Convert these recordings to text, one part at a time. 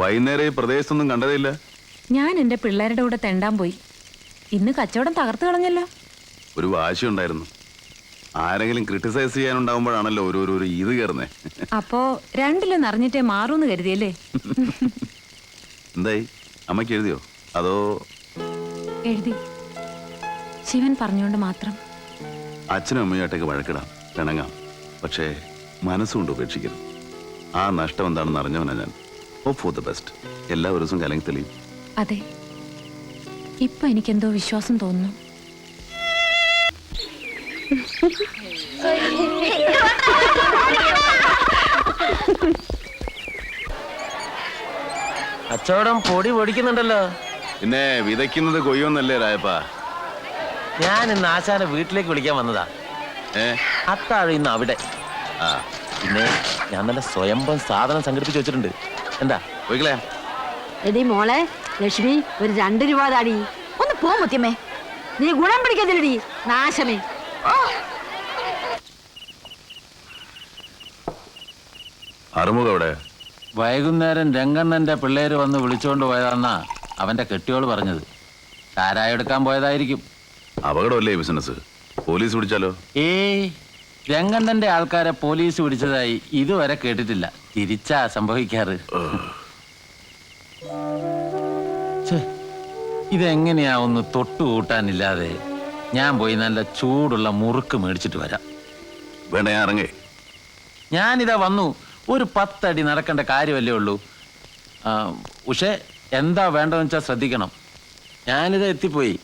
വൈകുന്നേരം ഈ പ്രദേശത്തൊന്നും കണ്ടതേയില്ല. ഞാൻ എന്റെ പിള്ളേരുടെ കൂടെ തെണ്ടാൻ പോയി. ഇന്ന് കച്ചവടം തകർത്ത് കളഞ്ഞല്ലോ. ഒരു വാശി ഉണ്ടായിരുന്നു. ആരെങ്കിലും ക്രിട്ടിസൈസ് ചെയ്യാനുണ്ടാവുമ്പോഴാണല്ലോ ഓരോരോ ഇത് കയറുന്നേ. അപ്പോ രണ്ടിലും നിറഞ്ഞിട്ടേ മാറൂന്ന് കരുതിയല്ലേ? എന്തായി, അമ്മയ്ക്ക് എഴുതിയോ അതോ? എഴുതി. ശിവൻ പറഞ്ഞുകൊണ്ട് മാത്രം. അച്ഛനും അമ്മയായിട്ടൊക്കെ വഴക്കിടാം, പിണങ്ങാം, പക്ഷേ മനസ്സുകൊണ്ട് ഉപേക്ഷിക്കരുത്. ആ നഷ്ടം എന്താണെന്ന് അറിഞ്ഞവനാ ഞാൻ. Hope for the best. എല്ലാ ദിവസവും കലങ്ങി തെളിയും. അതെ, ഇപ്പൊ എനിക്കെന്തോ വിശ്വാസം തോന്നുന്നു. കച്ചവടം പൊടി പൊടിക്കുന്നുണ്ടല്ലോ. പിന്നെ വിതയ്ക്കുന്നത് കൊയ്യൊന്നല്ലേ രായപ്പാ? ഞാൻ ഇന്ന് ആശാനെ വീട്ടിലേക്ക് വിളിക്കാൻ വന്നതാ. അത്താഴം ഇന്ന് അവിടെ. പിന്നെ ഞാൻ നല്ല സ്വയംഭം സാധനം സംഘടിപ്പിച്ച് വെച്ചിട്ടുണ്ട്. എന്താ പോയിക്കളയാ? എടി മോളെ ലക്ഷ്മി, ഒരു 2 രൂപ താടി. ഒന്ന് പോ മുത്തിയമ്മേ, നീ ഗുണം പിടിക്കത്തില്ലടി നാശമേ. അറുമുഖ അവിടെ. വൈകുന്നേരം രംഗണ്ണന്റെ പിള്ളേര് വന്ന് വിളിച്ചോണ്ട് പോയതാന്നാ അവന്റെ കെട്ടിയോള് പറഞ്ഞത്. ചാരായ എടുക്കാൻ പോയതായിരിക്കും. അപകടമല്ലേ ബിസിനസ്? പോലീസ് പിടിച്ചാലോ? രംഗണ്ണന്റെ ആൾക്കാരെ പോലീസ് പിടിച്ചതായി ഇതുവരെ കേട്ടിട്ടില്ല. തിരിച്ചാ സംഭവിക്കാറ്. ഇതെങ്ങനെയാ ഒന്ന് തൊട്ടുകൂട്ടാനില്ലാതെ? ഞാൻ പോയി നല്ല ചൂടുള്ള മുറുക്ക് മേടിച്ചിട്ട് വരാം. വേണ്ട, ഞാൻ ഇറങ്ങേ. ഞാനിതാ വന്നു. ഒരു 10 അടി നടക്കേണ്ട കാര്യമല്ലേ ഉള്ളൂ. പക്ഷേ എന്താ വേണ്ടതെന്ന് വെച്ചാൽ ശ്രദ്ധിക്കണം. ഞാനിതാ എത്തിപ്പോയി.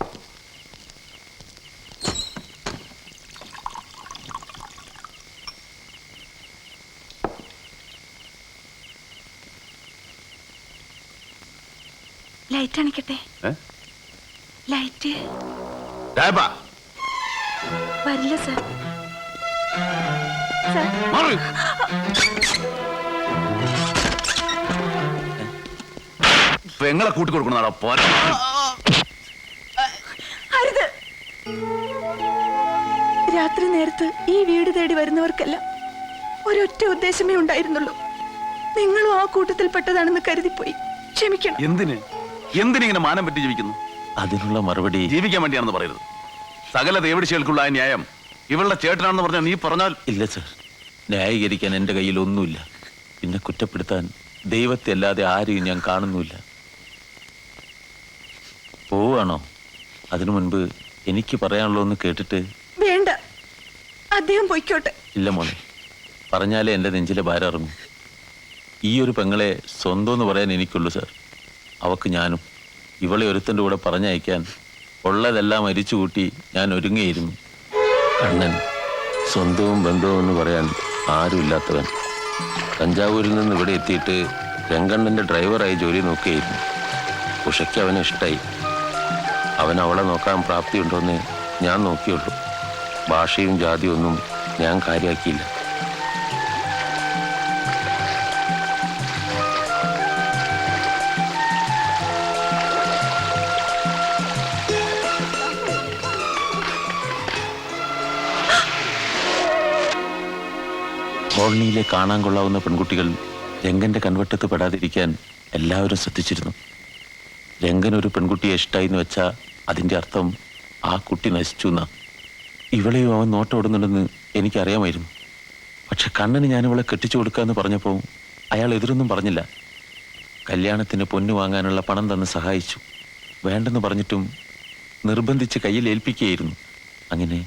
ലൈറ്റ് അണിക്കട്ടെ? ലൈറ്റ് വരില്ല സർ. പെങ്ങളെ കൂട്ടി കൊടുക്കണോ? രാത്രി നേരത്ത് ഈ വീട് തേടി വരുന്നവർക്കെല്ലാം ഒരൊറ്റ ഉദ്ദേശമേ ഉണ്ടായിരുന്നുള്ളൂ. നിങ്ങളും ആ കൂട്ടത്തിൽപ്പെട്ടതാണെന്ന് കരുതിപ്പോയി. ക്ഷമിക്കണം. എന്തിനിങ്ങനെ മാനം പറ്റി ജീവിക്കുന്നു? അതിനുള്ള മറുപടി ജീവിക്കാൻ വേണ്ടിയാണെന്ന് പറയരുത്. സകല ദേവടിശകൾക്കുള്ള ആ ന്യായം ഇവളുടെ ചേട്ടനാണെന്ന് പറഞ്ഞാൽ നീ പറഞ്ഞാൽ? ഇല്ല സർ, ന്യായീകരിക്കാൻ എൻ്റെ കയ്യിൽ ഒന്നുമില്ല. പിന്നെ കുറ്റപ്പെടുത്താൻ ദൈവത്തെ അല്ലാതെ ആരെയും ഞാൻ കാണുന്നുമില്ല. പോവാണോ? അതിനു മുൻപ് എനിക്ക് പറയാനുള്ളൂ ഒന്ന് കേട്ടിട്ട്. വേണ്ട, അദ്ദേഹം പൊയ്ക്കോട്ടെ. ഇല്ല മോനെ, പറഞ്ഞാലേ എൻ്റെ നെഞ്ചിലെ ഭാരം ഇറങ്ങും. ഈ ഒരു പെങ്ങളെ സ്വന്തം എന്ന് പറയാൻ എനിക്കുള്ളൂ സർ. അവക്ക് ഞാനും. ഇവളെ ഒരുത്തൻ്റെ കൂടെ പറഞ്ഞയക്കാൻ ഉള്ളതെല്ലാം അരിച്ചു കൂട്ടി ഞാൻ ഒരുങ്ങിയിരുന്നു. കണ്ണൻ സ്വന്തവും ബന്ധവും എന്ന് പറയാൻ ആരുമില്ലാത്തവൻ. തഞ്ചാവൂരിൽ നിന്ന് ഇവിടെ എത്തിയിട്ട് രംഗണ്ണൻ്റെ ഡ്രൈവറായി ജോലി നോക്കിയായിരുന്നു. ഉഷയ്ക്ക് അവനെ ഇഷ്ടമായി. അവൻ അവളെ നോക്കാൻ പ്രാപ്തിയുണ്ടോയെന്ന് ഞാൻ നോക്കിയുള്ളൂ. ഭാഷയും ജാതിയും ഒന്നും ഞാൻ കാര്യമാക്കിയില്ല. കോളനിയിലെ കാണാൻ കൊള്ളാവുന്ന പെൺകുട്ടികൾ രംഗന്റെ കൺവട്ടത്ത് പെടാതിരിക്കാൻ എല്ലാവരും ശ്രദ്ധിച്ചിരുന്നു. രംഗൻ ഒരു പെൺകുട്ടിയെ ഇഷ്ടമായി എന്ന് വെച്ചാൽ അതിൻ്റെ അർത്ഥം ആ കുട്ടി നശിച്ചു എന്നാ. ഇവളെയും അവൻ നോട്ടോടുന്നുണ്ടെന്ന് എനിക്കറിയാമായിരുന്നു. പക്ഷെ കണ്ണന് ഞാനിവളെ കെട്ടിച്ചു കൊടുക്കാമെന്ന് പറഞ്ഞപ്പോൾ അയാൾ എതിരൊന്നും പറഞ്ഞില്ല. കല്യാണത്തിന് പൊന്നു വാങ്ങാനുള്ള പണം തന്ന് സഹായിച്ചു. വേണ്ടെന്ന് പറഞ്ഞിട്ടും നിർബന്ധിച്ച് കയ്യിൽ ഏൽപ്പിക്കുകയായിരുന്നു. അങ്ങനെ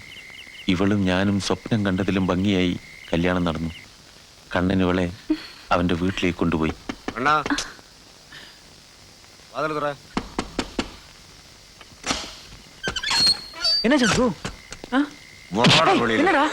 ഇവളും ഞാനും സ്വപ്നം കണ്ടതിലും ഭംഗിയായി കല്യാണം നടന്നു. കണ്ണൻ ഇവളെ അവന്റെ വീട്ടിലേക്ക് കൊണ്ടുപോയി. എന്നാ ചന്തു? എന്നടാ?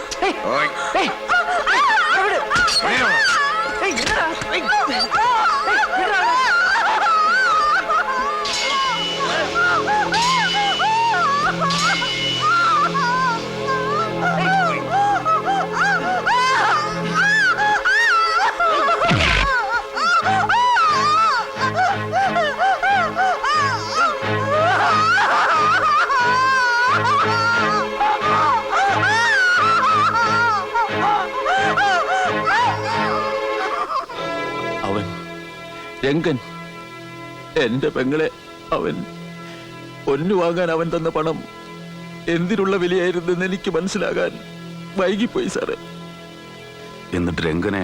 അവൻ രംഗൻ എന്റെ പെങ്ങളെ അവൻ പൊന്നു വാങ്ങാൻ അവൻ തന്ന പണം എന്തിനുള്ള വിലയായിരുന്നെന്ന് എനിക്ക് മനസ്സിലാകാൻ വൈകിപ്പോയി സാറേ. എന്നിട്ട് രംഗനെ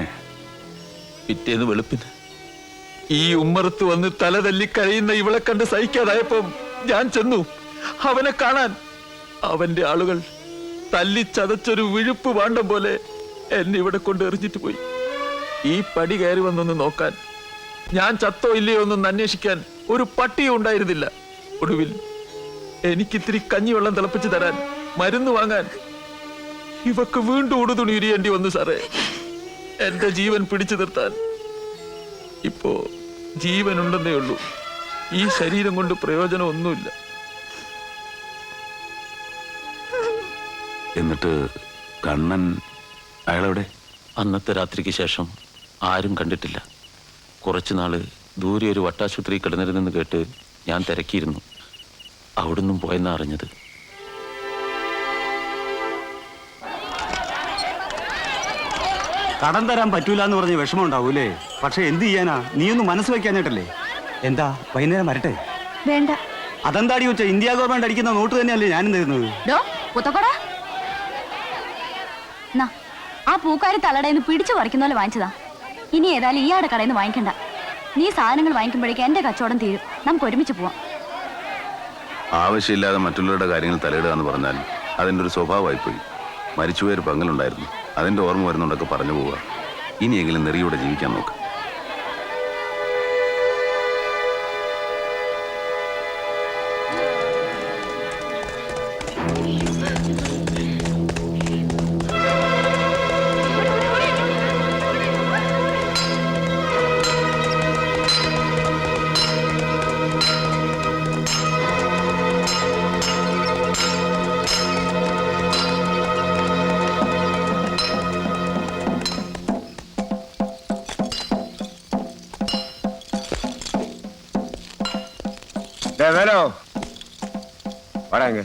പിറ്റേന്ന് വെളുപ്പിന് ഈ ഉമ്മറത്ത് വന്ന് തല തല്ലി കഴിയുന്ന ഇവളെ കണ്ട് സഹിക്കാതായപ്പം ഞാൻ ചെന്നു അവനെ കാണാൻ. അവന്റെ ആളുകൾ തല്ലി ചതച്ചൊരു വിഴുപ്പ് പാണ്ഡം പോലെ എന്നെ ഇവിടെ കൊണ്ട് എറിഞ്ഞിട്ട് പോയി. ഈ പടി കയറി വന്നൊന്ന് നോക്കാൻ, ഞാൻ ചത്തോ ഇല്ലയോ എന്നൊന്ന് അന്വേഷിക്കാൻ ഒരു പട്ടിയും ഉണ്ടായിരുന്നില്ല. ഒടുവിൽ എനിക്കിത്തിരി കഞ്ഞിവെള്ളം തിളപ്പിച്ച് തരാൻ, മരുന്ന് വാങ്ങാൻ ഇവക്ക് വീണ്ടും ഉടുതുണി ഉരിയേണ്ടി വന്നു സാറേ, എന്റെ ജീവൻ പിടിച്ചു നിർത്താൻ. ഇപ്പോ ജീവനുണ്ടെന്നേ ഉള്ളൂ, ഈ ശരീരം കൊണ്ട് പ്രയോജനം ഒന്നുമില്ല. എന്നിട്ട് കണ്ണൻ അയാളെവിടെ? അന്നത്തെ രാത്രിക്ക് ശേഷം ആരും കണ്ടിട്ടില്ല. കുറച്ചുനാള് ദൂരെ ഒരു വട്ടാശുപത്രി കിടന്നിരുന്നെന്ന് കേട്ട് ഞാൻ തിരക്കിയിരുന്നു. അവിടുന്നും പോയെന്നാ അറിഞ്ഞത്. കടം തരാൻ പറ്റൂല എന്ന് പറഞ്ഞ് വിഷമം ഉണ്ടാവൂലേ? പക്ഷെ എന്ത് ചെയ്യാനാ, നീയൊന്ന് മനസ്സ് വെക്കാഞ്ഞിട്ടല്ലേ? എന്താ വൈകുന്നേരം വരട്ടെ? വേണ്ട. അതെന്താടി വെച്ചാ ഇന്ത്യ ഗവൺമെന്റ് അടിക്കുന്ന നോട്ട് തന്നെയല്ലേ ഞാനും തരുന്നത്. ആ പൂക്കാരി തലടേന്ന് പിടിച്ചു പറിക്കുന്ന പോലെ വാങ്ങിച്ചതാ. ഇനി ഏതായാലും ഇയാളുടെ കടയിൽ നിന്ന് വാങ്ങിക്കണ്ട. നീ സാധനങ്ങൾ വാങ്ങിക്കുമ്പോഴേക്കും എന്റെ കച്ചവടം തീരും. നമുക്ക് ഒരുമിച്ച് പോവാം. ആവശ്യമില്ലാതെ മറ്റുള്ളവരുടെ കാര്യങ്ങൾ തലയിടുക എന്ന് പറഞ്ഞാൽ അതിൻ്റെ ഒരു സ്വഭാവമായിപ്പോയി. മരിച്ചുപോയൊരു പങ്കലുണ്ടായിരുന്നു, അതിൻ്റെ ഓർമ്മ വരുന്നുണ്ടൊക്കെ പറഞ്ഞു പോവുക. ഇനിയെങ്കിലും നെറിയോടെ ജീവിക്കാൻ നോക്ക്. வேலோ வாடாங்க.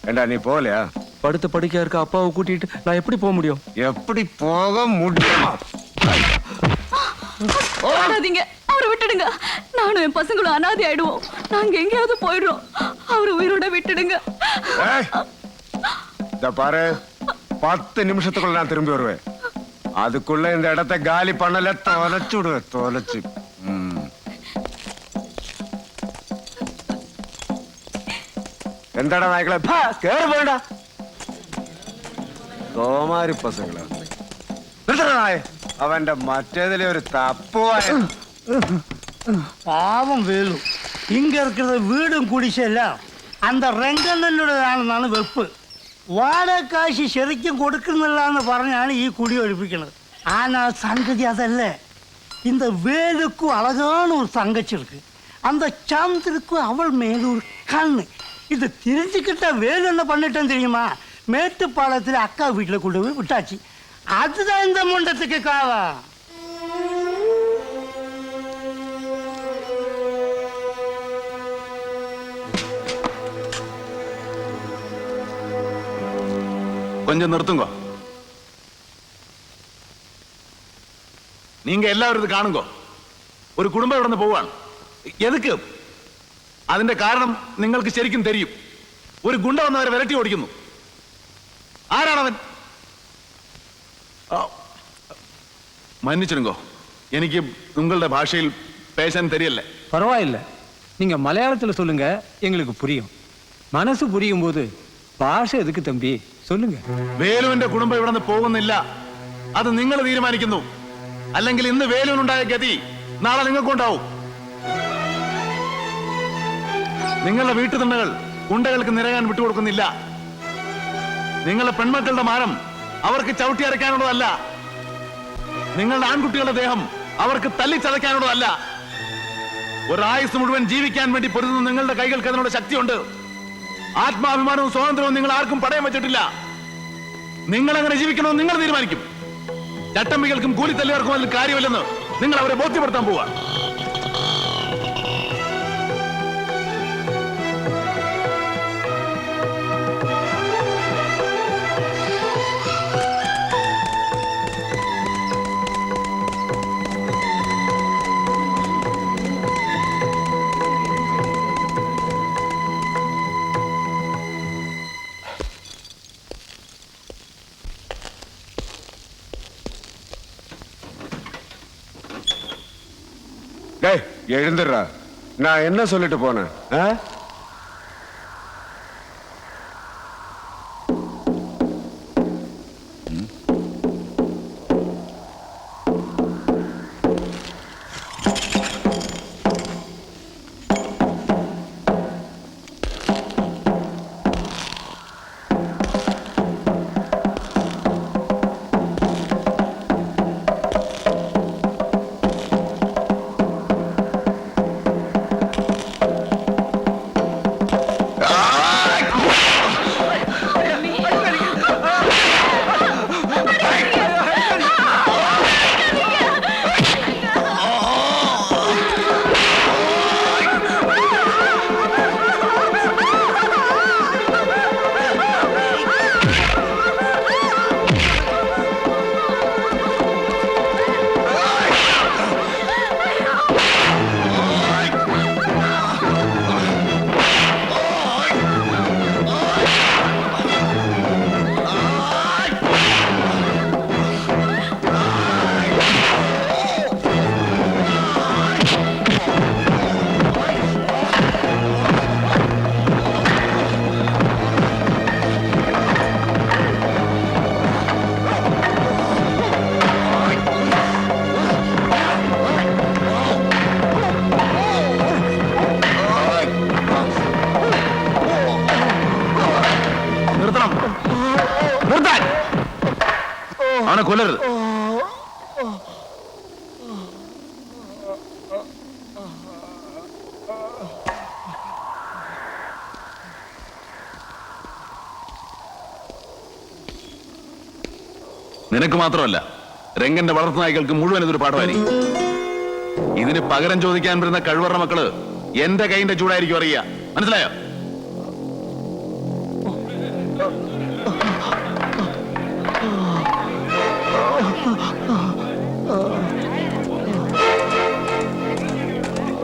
ஏண்டா நீ போகலையா? படுத்த படுக்கையா இருக்க அப்பாவை கூட்டிட்டு நான் எப்படி போக முடியும்? எப்படி போக முடியும்? ஓடாதீங்க, அவரை விட்டுடுங்க. நானும் என் பசங்களும் அனாதை ஆயிடுவோம். நாங்க எங்கேயாவது போயிடுறோம். அவரை உயிரோட விட்டுடுங்க. இத பாரு, 10 நிமிஷத்துக்குள்ள நான் திரும்பி வருவேன். அதுக்குள்ள இந்த இடத்தை காலி பண்ணல, தொலைச்சு விடுவேன். தொலைச்சு എന്താടാ നായ്ക്കളെ കേറി പോയടാ. സോമാരി പസങ്ങളാ നായ. അവന്റെ മറ്റേതിലെ ഒരു തപ്പുവായ பாவம் வேலு. இங்க இருக்கிறது வீடும் குடிசெல்லாம் அந்த ரெங்கண்ணனோடதாണെന്നാണ് വെപ്പ്. വാടക കാശ് ശരിക്കും കൊടുക്കുന്നില്ലാന്ന് പറഞ്ഞാണ് ഈ കുടി ഒഴിപ്പിക്കുന്നത്. ஆனா சங்கதி அதல்ல. இந்த வேலுக்கும் அழகான ஒரு தங்கச்சி இருக்கு. அந்த சந்திரக்கும் அவள் மேல ஒரு கண்ணு. இது தெரிஞ்சுக்கிட்ட வேலு என்ன பண்ணிட்டேன்னு தெரியுமா? மேட்டுப்பாளையத்தில் அக்கா வீட்டில் கொண்டு போய் விட்டாச்சு. அதுதான் இந்த முண்டத்துக்கு காவம். கொஞ்சம் நிறுத்துங்க. நீங்க எல்லாரும் இது காணுங்க. ഒരു കുടുംബം ഇവിടെ നിന്ന് പോവാണ്. എതുക്ക്? അതിന്റെ കാരണം നിങ്ങൾക്ക് ശരിക്കും தெரியும். ഒരു ഗുണ്ട വന്നവരെ വിരട്ടി ഓടിക്കുന്നു. ആരാണവൻ? മன்னிச்சிடுங்க, എനിക്ക് നിങ്ങളുടെ ഭാഷയിൽ பேச தெரியல. பரவாயில்லை, நீங்க மலையாளத்தில் சொல்லுங்க, எங்களுக்கு புரியும். மனசு புரியும் போது ഭാഷ എതുക്ക് തമ്പി? சொல்லுங்க. വേലുവിന്റെ കുടുംബം ഇവിടെ നിന്ന് പോകുന്നില്ല. അത് നിങ്ങൾ തീരുമാനിക്കുന്നു. അല്ലെങ്കിൽ ഇന്ന് വേലുവിനുണ്ടായ ഗതി നാളെ നിങ്ങൾക്കുണ്ടാവും. നിങ്ങളുടെ വീട്ടുതണ്ടകൾ ഗുണ്ടകൾക്ക് നിരയാൻ വിട്ടുകൊടുക്കുന്നില്ല. നിങ്ങളുടെ പെൺമക്കളുടെ മാനം അവർക്ക് ചവിട്ടി അരയ്ക്കാനുള്ളതല്ല. നിങ്ങളുടെ ആൺകുട്ടികളുടെ ദേഹം അവർക്ക് തല്ലിച്ചതയ്ക്കാനുള്ളതല്ല. ഒരായുസ് മുഴുവൻ ജീവിക്കാൻ വേണ്ടി പൊരുതുന്ന നിങ്ങളുടെ കൈകൾക്ക് അതിനുള്ള ശക്തിയുണ്ട്. ആത്മാഭിമാനവും സ്വാതന്ത്ര്യവും നിങ്ങൾ ആർക്കും പടയം വെച്ചിട്ടില്ല. നിങ്ങൾ അങ്ങനെ ജീവിക്കണമെന്ന് നിങ്ങൾ തീരുമാനിക്കും. ചട്ടമ്പികൾക്കും കൂലിത്തല്ലുകാർക്കും അതിൽ കാര്യമില്ലെന്ന് നിങ്ങൾ അവരെ ബോധ്യപ്പെടുത്താൻ പോവുക. டேய் எழுந்துடுறா. நான் என்ன சொல்லிட்டு போனேன்? അവനെ കൊല്ലരുത്. നിനക്ക് മാത്രമല്ല, രംഗന്റെ വളർത്തുനായ്ക്കൾക്ക് മുഴുവൻ ഇതൊരു പാഠമായിരിക്കും. ഇതിന് പകരം ചോദിക്കാൻ വരുന്ന കഴിവറ മക്കള് എന്റെ കൈന്റെ ചൂടായിരിക്കും അറിയുക. മനസ്സിലായോ?